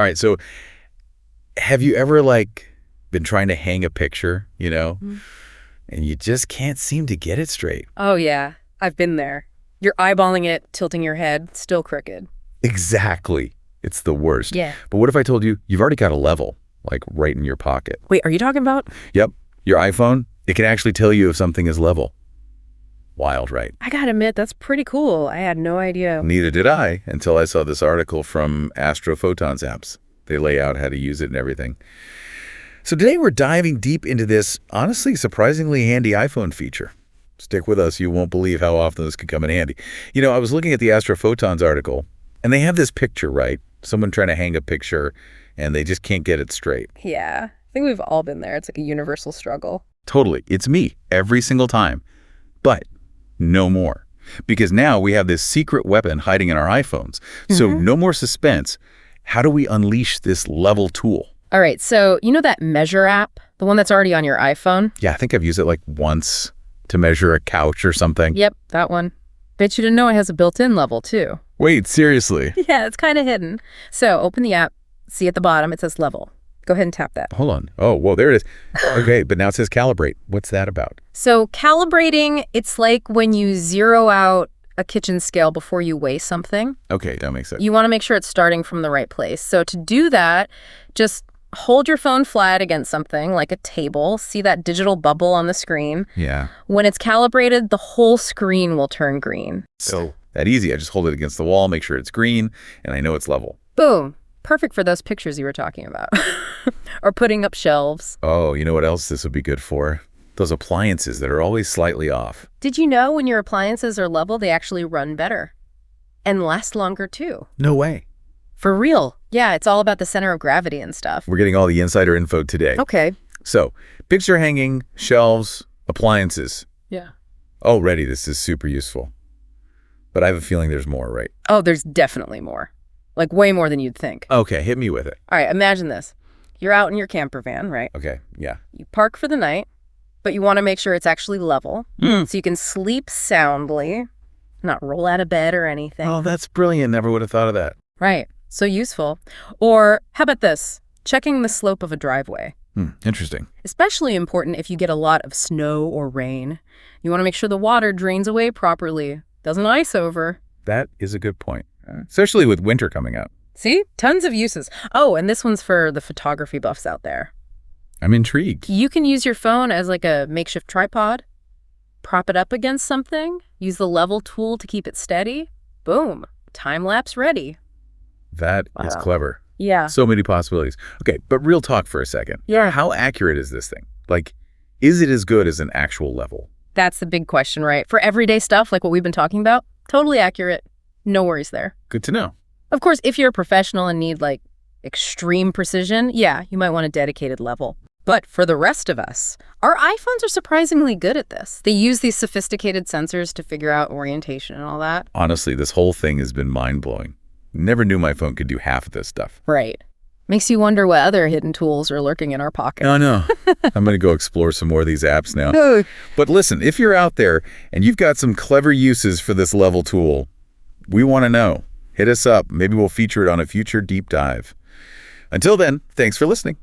All right, so have you ever, like, been trying to hang a picture, and you just can't seem to get it straight? Oh, yeah. I've been there. You're eyeballing it, tilting your head, still crooked. Exactly. It's the worst. Yeah. But what if I told you you've already got a level, like, right in your pocket? Wait, are you talking about? Yep. Your iPhone, it can actually tell you if something is level. Wild, right? I gotta admit, that's pretty cool. I had no idea. Neither did I until I saw this article from Astro Photons apps. They lay out how to use it and everything. So today we're diving deep into this, honestly, surprisingly handy iPhone feature. Stick with us. You won't believe how often this can come in handy. I was looking at the Astro Photons article, and they have this picture, right? Someone trying to hang a picture, and they just can't get it straight. Yeah. I think we've all been there. It's like a universal struggle. Totally. It's me every single time. But no more. Because now we have this secret weapon hiding in our iPhones. So no more suspense. How do we unleash this level tool? All right. So you know that Measure app? The one that's already on your iPhone? Yeah, I think I've used it like once to measure a couch or something. Yep, that one. Bet you didn't know it has a built-in level, too. Wait, seriously? Yeah, it's kind of hidden. So open the app. See at the bottom, it says level. Go ahead and tap that. Hold on. Oh, whoa, there it is. Okay, but now it says calibrate. What's that about? So calibrating, it's like when you zero out a kitchen scale before you weigh something. Okay, that makes sense. You want to make sure it's starting from the right place. So to do that, just hold your phone flat against something like a table. See that digital bubble on the screen? Yeah. When it's calibrated, the whole screen will turn green. So that easy. I just hold it against the wall, make sure it's green, and I know it's level. Boom. Perfect for those pictures you were talking about. Or putting up shelves. Oh, you know what else this would be good for? Those appliances that are always slightly off. Did you know when your appliances are level, they actually run better? And last longer, too. No way. For real. Yeah, it's all about the center of gravity and stuff. We're getting all the insider info today. Okay. So, picture hanging, shelves, appliances. Yeah. Already, this is super useful. But I have a feeling there's more, right? Oh, there's definitely more. Like way more than you'd think. Okay, hit me with it. All right, imagine this. You're out in your camper van, right? Okay, yeah. You park for the night, but you want to make sure it's actually level so you can sleep soundly, not roll out of bed or anything. Oh, that's brilliant. Never would have thought of that. Right. So useful. Or how about this? Checking the slope of a driveway. Interesting. Especially important if you get a lot of snow or rain. You want to make sure the water drains away properly, doesn't ice over. That is a good point, especially with winter coming up. See? Tons of uses. Oh, and this one's for the photography buffs out there. I'm intrigued. You can use your phone as like a makeshift tripod, prop it up against something, use the level tool to keep it steady. Boom. Time-lapse ready. That is clever. Yeah. So many possibilities. Okay, but real talk for a second. Yeah. How accurate is this thing? Like, is it as good as an actual level? That's the big question, right? For everyday stuff like what we've been talking about, totally accurate. No worries there. Good to know. Of course, if you're a professional and need like extreme precision, yeah, you might want a dedicated level. But for the rest of us, our iPhones are surprisingly good at this. They use these sophisticated sensors to figure out orientation and all that. Honestly, this whole thing has been mind-blowing. Never knew my phone could do half of this stuff. Right. Makes you wonder what other hidden tools are lurking in our pocket. Oh, no. I'm going to go explore some more of these apps now. But listen, if you're out there and you've got some clever uses for this level tool, we want to know. Hit us up. Maybe we'll feature it on a future deep dive. Until then, thanks for listening.